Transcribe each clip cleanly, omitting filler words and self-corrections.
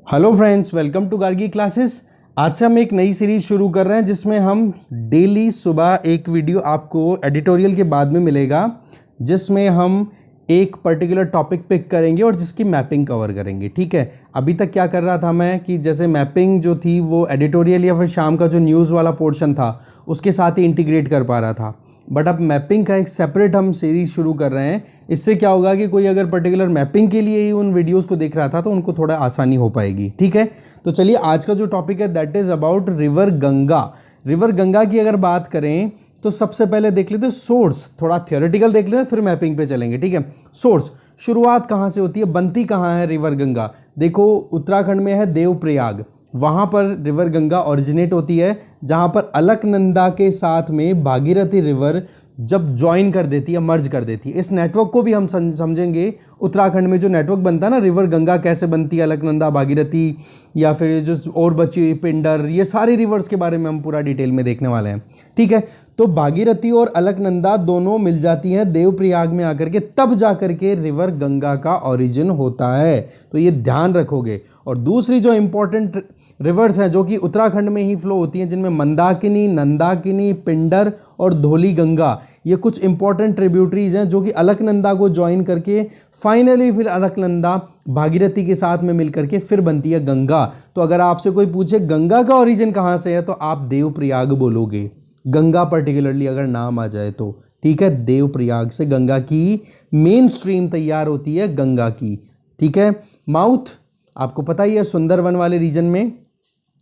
Hello friends, welcome to Gargi classes. आज से हम एक नई सीरीज शुरू कर रहे हैं जिसमें हम डेली सुबह एक वीडियो आपको एडिटोरियल के बाद में मिलेगा, जिसमें हम एक पर्टिकुलर टॉपिक पिक करेंगे और जिसकी मैपिंग कवर करेंगे। ठीक है, अभी तक क्या कर रहा था मैं कि जैसे मैपिंग जो थी वो एडिटोरियल या फिर शाम का जो न्यूज़ वाला पोर्शन था उसके साथ ही इंटीग्रेट कर पा रहा था, बट अब मैपिंग का एक सेपरेट हम सीरीज शुरू कर रहे हैं। इससे क्या होगा कि कोई अगर पर्टिकुलर मैपिंग के लिए ही उन वीडियोस को देख रहा था तो उनको थोड़ा आसानी हो पाएगी। ठीक है, तो चलिए आज का जो टॉपिक है that is about river Ganga. River Ganga की अगर बात करें तो सबसे पहले देख लेते हैं सोर्स, थोड़ा थियोरेटिकल देख लेते हैं फिर मैपिंग पे चलेंगे। ठीक है, सोर्स, शुरुआत कहाँ से होती है, बनती कहाँ है रिवर गंगा। देखो उत्तराखंड में है देवप्रयाग, वहाँ पर रिवर गंगा ओरिजिनेट होती है, जहाँ पर अलकनंदा के साथ में भागीरथी रिवर जब ज्वाइन कर देती है, मर्ज कर देती है। इस नेटवर्क को भी हम समझेंगे, उत्तराखंड में जो नेटवर्क बनता है ना, रिवर गंगा कैसे बनती है, अलकनंदा, भागीरथी या फिर जो और बची हुई पिंडर, ये सारी रिवर्स के बारे में हम पूरा डिटेल में देखने वाले हैं। ठीक है, तो भागीरथी और अलकनंदा दोनों मिल जाती हैं देवप्रयाग में आकर के, तब जाकर के रिवर गंगा का ओरिजिन होता है, तो ये ध्यान रखोगे। और दूसरी जो इंपॉर्टेंट रिवर्स हैं जो कि उत्तराखंड में ही फ्लो होती हैं, जिनमें मंदाकिनी, नंदाकिनी, पिंडर और धौली गंगा, ये कुछ इंपॉर्टेंट ट्रिब्यूटरीज हैं जो कि अलकनंदा को ज्वाइन करके फाइनली फिर अलकनंदा भागीरथी के साथ में मिलकर के फिर बनती है गंगा। तो अगर आपसे कोई पूछे गंगा का ओरिजिन कहाँ से है तो आप देवप्रयाग बोलोगे, गंगा पर्टिकुलरली अगर नाम आ जाए तो। ठीक है, देवप्रयाग से गंगा की मेन स्ट्रीम तैयार होती है गंगा की। ठीक है, माउथ आपको पता ही है, सुंदरवन वाले रीजन में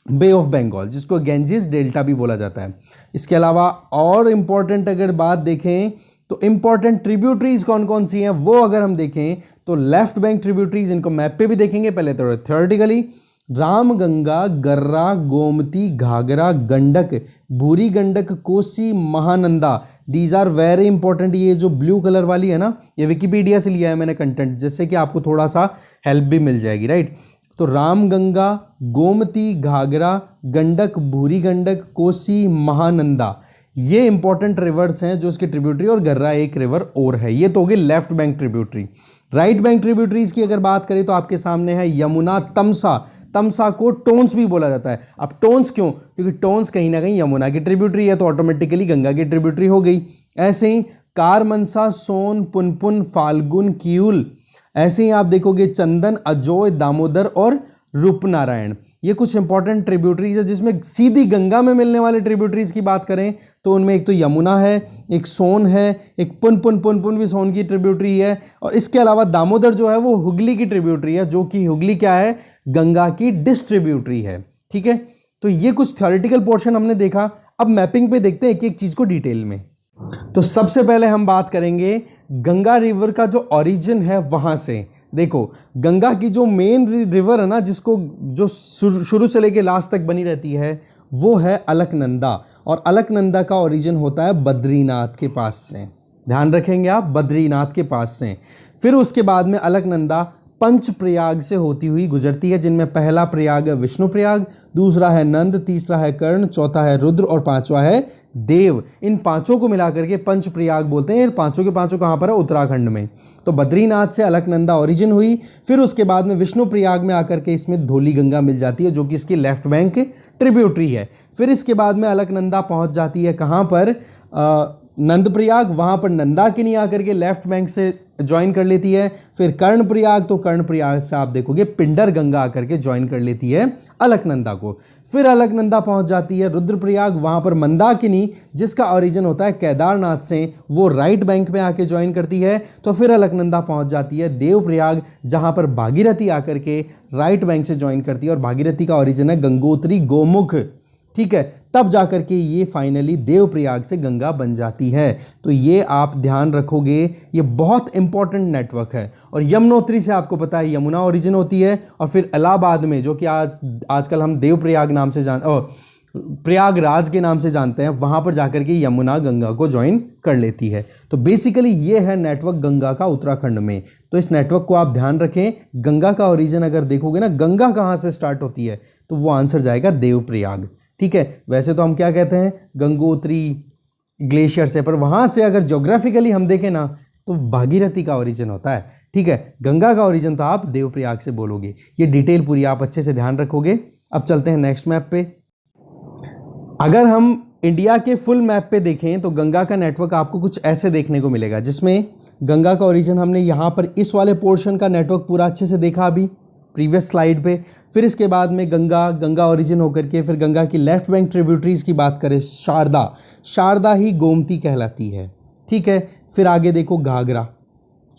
बे ऑफ बंगाल, जिसको गेंजिस डेल्टा भी बोला जाता है। इसके अलावा और इम्पॉर्टेंट अगर बात देखें तो इम्पॉर्टेंट ट्रिब्यूटरीज कौन कौन सी हैं वो अगर हम देखें तो लेफ्ट बैंक ट्रिब्यूटरीज, इनको मैप पे भी देखेंगे, पहले तो थ्योरेटिकली रामगंगा, गर्रा, Gomti, Ghaghara, Gandak, Burhi Gandak, Kosi, Mahananda, these are very important. ये जो ब्लू कलर वाली है ना, ये विकिपीडिया से लिया है मैंने कंटेंट, जिससे कि आपको थोड़ा सा हेल्प भी मिल जाएगी, राइट। तो रामगंगा, गोमती, घाघरा, गंडक, भूरी गंडक, कोसी, महानंदा, ये इंपॉर्टेंट रिवर्स हैं जो इसके ट्रिब्यूटरी, और गर्रा एक रिवर और है। ये तो होगी left bank tributary. Right bank tributaries की अगर बात करें तो आपके सामने है यमुना, तमसा, तमसा को टोन्स भी बोला जाता है। अब टोन्स क्यों, क्योंकि टोन्स कहीं ना कहीं यमुना की ट्रिब्यूटरी है तो ऑटोमेटिकली गंगा की ट्रिब्यूटरी हो गई। ऐसे ही कारमनसा, सोन, पुनपुन, फाल्गुन, किउल, ऐसे ही आप देखोगे चंदन, अजोय, दामोदर और रूपनारायण, ये कुछ इंपॉर्टेंट ट्रिब्यूटरीज है। जिसमें सीधी गंगा में मिलने वाले ट्रिब्यूटरीज की बात करें तो उनमें एक तो यमुना है, एक सोन है, एक पुनपुन, पुनपुन भी सोन की ट्रिब्यूटरी है, और इसके अलावा दामोदर जो है वो हुगली की ट्रिब्यूटरी है, जो कि हुगली क्या है, गंगा की डिस्ट्रीब्यूटरी है। ठीक है, तो ये कुछ थ्योरेटिकल पोर्शन हमने देखा। अब मैपिंग पे देखते हैं एक एक चीज को डिटेल में। तो सबसे पहले हम बात करेंगे गंगा रिवर का जो ओरिजिन है वहां से। देखो गंगा की जो मेन रिवर है ना, जिसको जो शुरू से लेके लास्ट तक बनी रहती है, वो है अलकनंदा, और अलकनंदा का ओरिजिन होता है बद्रीनाथ के पास से। ध्यान रखेंगे आप, बद्रीनाथ के पास से। फिर उसके बाद में अलकनंदा पंच प्रयाग से होती हुई गुजरती है, जिनमें पहला प्रयाग है विष्णु प्रयाग, दूसरा है नंद, तीसरा है कर्ण, चौथा है रुद्र और पांचवा है देव। इन पांचों को मिलाकर के पंच प्रयाग बोलते हैं। पांचों के पांचों कहां पर है, उत्तराखंड में। तो बद्रीनाथ से अलकनंदा ओरिजिन हुई, फिर उसके बाद में विष्णु प्रयाग में आकर के इसमें धौली गंगा मिल जाती है, जो कि इसकी लेफ्ट बैंक ट्रिब्यूटरी है। फिर इसके बाद में अलकनंदा पहुंच जाती है कहां पर, नंदप्रयाग, वहां पर नंदाकिनी आकर के लेफ्ट बैंक से ज्वाइन कर लेती है। फिर कर्णप्रयाग, तो कर्णप्रयाग से आप देखोगे पिंडर गंगा आकर के ज्वाइन कर लेती है अलकनंदा को। फिर अलकनंदा पहुंच जाती है रुद्रप्रयाग, वहां पर मंदाकिनी, जिसका ओरिजिन होता है केदारनाथ से, वो राइट बैंक पे आके ज्वाइन करती है। तो फिर अलकनंदा पहुंच जाती है देवप्रयाग, जहां पर भागीरथी आकर के राइट बैंक से ज्वाइन करती है, और भागीरथी का ओरिजिन है गंगोत्री, गोमुख। ठीक है, तब जाकर के ये फाइनली देवप्रयाग से गंगा बन जाती है। तो ये आप ध्यान रखोगे, ये बहुत इंपॉर्टेंट नेटवर्क है। और यमुनोत्री से आपको पता है यमुना ओरिजिन होती है, और फिर इलाहाबाद में, जो कि आजकल हम देवप्रयाग नाम से प्रयागराज के नाम से जानते हैं, वहां पर जाकर के यमुना गंगा को ज्वाइन कर लेती है। तो बेसिकली ये है नेटवर्क गंगा का उत्तराखंड में। तो इस नेटवर्क को आप ध्यान रखें। गंगा का ओरिजिन अगर देखोगे ना, गंगा कहाँ से स्टार्ट होती है, तो वो आंसर जाएगा देवप्रयाग। ठीक है, वैसे तो हम क्या कहते हैं, गंगोत्री ग्लेशियर से, पर वहां से अगर ज्योग्राफिकली हम देखें ना, तो भागीरथी का ओरिजिन होता है। ठीक है, गंगा का ओरिजिन तो आप देवप्रयाग से बोलोगे। ये डिटेल पूरी आप अच्छे से ध्यान रखोगे। अब चलते हैं नेक्स्ट मैप पे। अगर हम इंडिया के फुल मैप पे देखें तो गंगा का नेटवर्क आपको कुछ ऐसे देखने को मिलेगा, जिसमें गंगा का ओरिजिन हमने यहाँ पर इस वाले पोर्शन का नेटवर्क पूरा अच्छे से देखा अभी प्रीवियस स्लाइड पे। फिर इसके बाद में गंगा ओरिजिन होकर के फिर गंगा की लेफ्ट बैंक ट्रिब्यूटरीज की बात करें, शारदा ही गोमती कहलाती है। ठीक है, फिर आगे देखो घाघरा,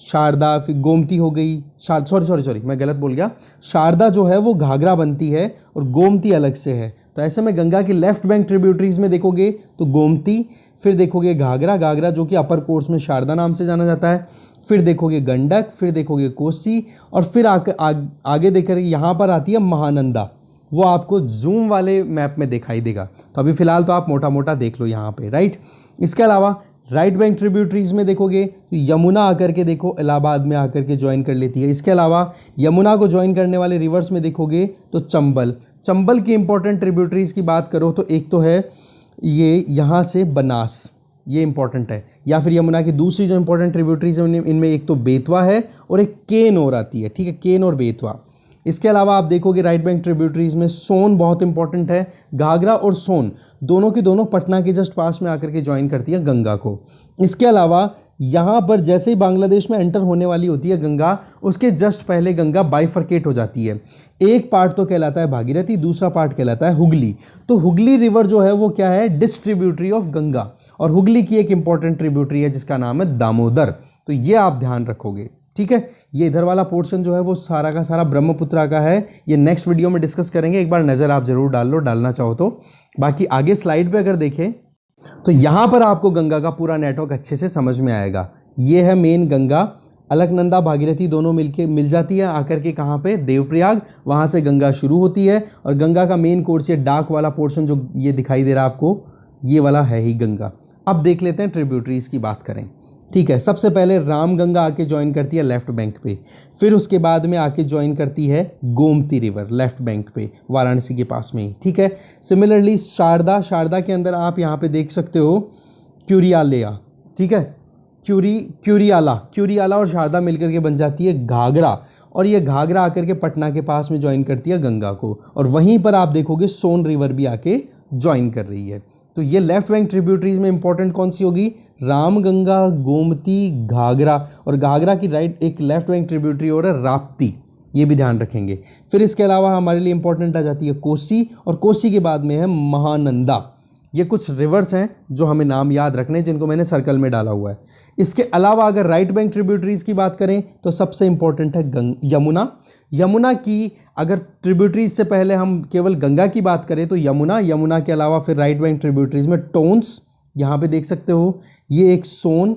शारदा फिर गोमती हो गई, सॉरी मैं गलत बोल गया। शारदा जो है वो घाघरा बनती है और गोमती अलग से है। तो ऐसे में गंगा की लेफ्ट बैंक ट्रिब्यूटरीज में देखोगे तो गोमती, फिर देखोगे घाघरा जो कि अपर कोर्स में शारदा नाम से जाना जाता है, फिर देखोगे गंडक, फिर देखोगे कोसी, और फिर आगे देखकर यहाँ पर आती है महानंदा। वो आपको जूम वाले मैप में दिखाई देगा। तो अभी फिलहाल तो आप मोटा मोटा देख लो यहाँ पे, राइट। इसके अलावा राइट बैंक ट्रिब्यूटरीज में देखोगे तो यमुना आकर के देखो इलाहाबाद में आकर के ज्वाइन कर लेती है। इसके अलावा यमुना को ज्वाइन करने वाले रिवर्स में देखोगे तो चंबल की इंपॉर्टेंट ट्रिब्यूटरीज की बात करो तो एक तो है ये यहाँ से बनास, ये इंपॉर्टेंट है। या फिर यमुना की दूसरी जो इंपॉर्टेंट ट्रिब्यूटरीज है इनमें एक तो बेतवा है और एक केन और आती है। ठीक है, केन और बेतवा। इसके अलावा आप देखोगे राइट बैंक ट्रिब्यूटरीज में सोन बहुत इंपॉर्टेंट है। घाघरा और सोन दोनों की दोनों पटना के जस्ट पास में आकर के ज्वाइन करती है गंगा को। इसके अलावा यहाँ पर जैसे ही बांग्लादेश में एंटर होने वाली होती है गंगा, उसके जस्ट पहले गंगा बाइफर्केट हो जाती है। एक पार्ट तो कहलाता है भागीरथी, दूसरा पार्ट कहलाता है हुगली। तो हुगली रिवर जो है वो क्या है, डिस्ट्रीब्यूटरी ऑफ गंगा, और हुगली की एक इंपॉर्टेंट ट्रिब्यूटरी है जिसका नाम है दामोदर। तो ये आप ध्यान रखोगे। ठीक है, ये इधर वाला पोर्शन जो है वो सारा का सारा ब्रह्मपुत्रा का है। ये नेक्स्ट वीडियो में डिस्कस करेंगे, एक बार नज़र आप जरूर डाल लो, डालना चाहो तो। बाकी आगे स्लाइड पे अगर देखें तो यहाँ पर आपको गंगा का पूरा नेटवर्क अच्छे से समझ में आएगा। ये है मेन गंगा, अलकनंदा भागीरथी दोनों मिल जाती है आकर के कहाँ पे, देवप्रयाग। वहाँ से गंगा शुरू होती है और गंगा का मेन कोर्स ये डार्क वाला पोर्शन जो ये दिखाई दे रहा है आपको, ये वाला है ही गंगा। अब देख लेते हैं ट्रिब्यूटरीज की बात करें। ठीक है, सबसे पहले रामगंगा आके ज्वाइन करती है लेफ्ट बैंक पे, फिर उसके बाद में आके ज्वाइन करती है गोमती रिवर लेफ्ट बैंक पे वाराणसी के पास में ही। ठीक है, सिमिलरली शारदा के अंदर आप यहाँ पे देख सकते हो क्यूरियालिया। ठीक है, क्यूरियाला और शारदा मिलकर के बन जाती है घाघरा, और ये घाघरा आकर के पटना के पास में ज्वाइन करती है गंगा को, और वहीं पर आप देखोगे सोन रिवर भी आके ज्वाइन कर रही है। तो ये लेफ्ट बैंक ट्रिब्यूटरीज में इंपॉर्टेंट कौन सी होगी, रामगंगा, गोमती, घाघरा, और घाघरा की राइट एक लेफ्ट बैंक ट्रिब्यूटरी और है राप्ती, ये भी ध्यान रखेंगे। फिर इसके अलावा हमारे लिए इंपॉर्टेंट आ जाती है कोसी, और कोसी के बाद में है महानंदा। ये कुछ रिवर्स हैं जो हमें नाम याद रखने, जिनको मैंने सर्कल में डाला हुआ है। इसके अलावा अगर राइट बैंक ट्रिब्यूटरीज की बात करें तो सबसे इंपॉर्टेंट है यमुना की अगर ट्रिब्यूटरीज से पहले हम केवल गंगा की बात करें तो यमुना के अलावा फिर राइट बैंक ट्रिब्यूटरीज में टोन्स, यहाँ पे देख सकते हो ये एक सोन।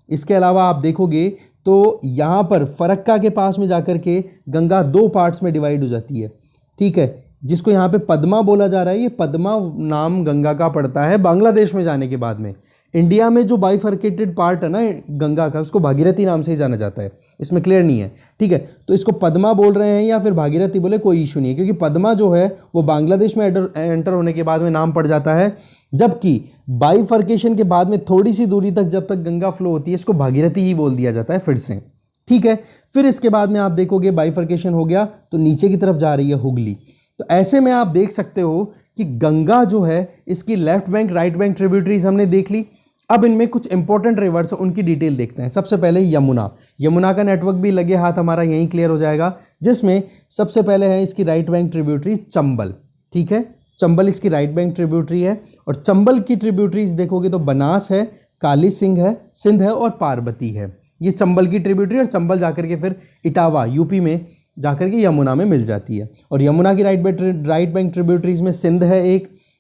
इसके अलावा आप देखोगे तो यहाँ पर फरक्का के पास में जाकर के गंगा दो पार्ट्स में डिवाइड हो जाती है। ठीक है, जिसको यहाँ पे पद्मा बोला जा रहा है, ये पद्मा नाम गंगा का पड़ता है बांग्लादेश में जाने के बाद में। इंडिया में जो बाइफर्केटेड पार्ट है ना गंगा का, उसको भागीरथी नाम से ही जाना जाता है, इसमें क्लियर नहीं है। ठीक है, तो इसको पद्मा बोल रहे हैं या फिर भागीरथी बोले, कोई इशू नहीं है, क्योंकि पद्मा जो है वो बांग्लादेश में एंटर होने के बाद में नाम पड़ जाता है, जबकि बाइफर्केशन के बाद में थोड़ी सी दूरी तक जब तक गंगा फ्लो होती है इसको भागीरथी ही बोल दिया जाता है फिर से। ठीक है, फिर इसके बाद में आप देखोगे बाइफर्केशन हो गया तो नीचे की तरफ जा रही है हुगली। तो ऐसे में आप देख सकते हो कि गंगा जो है इसकी left bank right bank tributaries हमने देख ली। अब इनमें कुछ इंपॉर्टेंट रिवर्स उनकी डिटेल देखते हैं। सबसे पहले यमुना का नेटवर्क भी लगे हाथ हमारा यहीं क्लियर हो जाएगा, जिसमें सबसे पहले है इसकी राइट बैंक ट्रिब्यूटरी चंबल। ठीक है, चंबल इसकी राइट बैंक ट्रिब्यूटरी है, और चंबल की ट्रिब्यूटरीज देखोगे तो बनास है, काली सिंध है और पार्वती है। ये चंबल की ट्रिब्यूटरी, और चंबल जाकर के फिर इटावा यूपी में जाकर के यमुना में मिल जाती है। और यमुना की राइट बैंक ट्रिब्यूटरीज में सिंध है,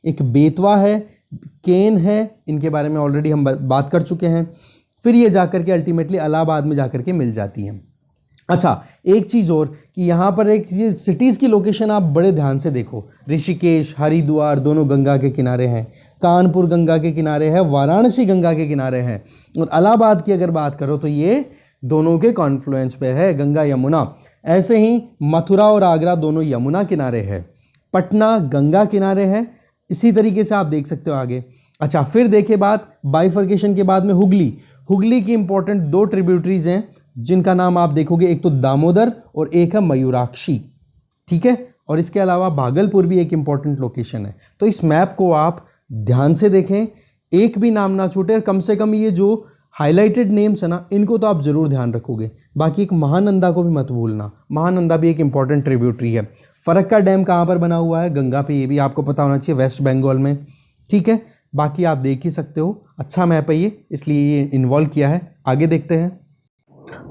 एक बेतवा है, केन है, इनके बारे में ऑलरेडी हम बात कर चुके हैं। फिर ये जाकर के अल्टीमेटली इलाहाबाद में जाकर के मिल जाती हैं। अच्छा, एक चीज़ और कि यहाँ पर एक ये सिटीज़ की लोकेशन आप बड़े ध्यान से देखो, ऋषिकेश, हरिद्वार दोनों गंगा के किनारे हैं, कानपुर गंगा के किनारे है, वाराणसी गंगा के किनारे हैं, और इलाहाबाद की अगर बात करो तो ये दोनों के कॉन्फ्लुएंस पे है गंगा यमुना। ऐसे ही मथुरा और आगरा दोनों यमुना किनारे है, पटना गंगा किनारे है। इसी तरीके से आप देख सकते हो आगे। अच्छा, फिर देखे बात बाइफर्केशन के बाद में हुगली की इंपॉर्टेंट 2 ट्रिब्यूटरीज हैं जिनका नाम आप देखोगे, एक तो दामोदर और एक है मयूराक्षी, ठीक है। और इसके अलावा भागलपुर भी एक इंपॉर्टेंट लोकेशन है। तो इस मैप को आप ध्यान से देखें, एक भी नाम ना छूटे, और कम से कम ये जो हाईलाइटेड नेम्स है ना, इनको तो आप जरूर ध्यान रखोगे। बाकी एक महानंदा को भी मत भूलना, महानंदा भी एक इंपॉर्टेंट ट्रिब्यूटरी है। फरक्का डैम कहाँ पर बना हुआ है? गंगा पे, ये भी आपको पता होना चाहिए, वेस्ट बंगाल में, ठीक है। बाकी आप देख ही सकते हो, अच्छा मैप है ये, इसलिए ये इन्वॉल्व किया है। आगे देखते हैं।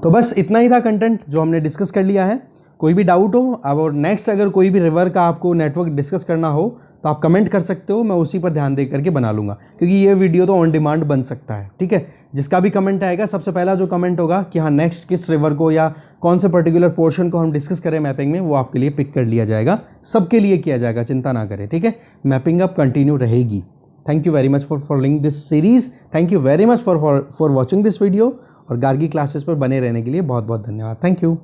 तो बस इतना ही था कंटेंट जो हमने डिस्कस कर लिया है। कोई भी डाउट हो अब और नेक्स्ट अगर कोई भी रिवर का आपको नेटवर्क डिस्कस करना हो तो आप कमेंट कर सकते हो, मैं उसी पर ध्यान दे करके बना लूँगा, क्योंकि ये वीडियो तो ऑन डिमांड बन सकता है, ठीक है। जिसका भी कमेंट आएगा, सबसे पहला जो कमेंट होगा कि हाँ नेक्स्ट किस रिवर को या कौन से पर्टिकुलर पोर्शन को हम डिस्कस करें मैपिंग में, वो आपके लिए पिक कर लिया जाएगा, सबके लिए किया जाएगा, चिंता ना करें, ठीक है। मैपिंग अब कंटिन्यू रहेगी। Thank you very much for following this series, thank you very much for watching this video, और गार्गी क्लासेस पर बने रहने के लिए बहुत बहुत धन्यवाद। Thank you.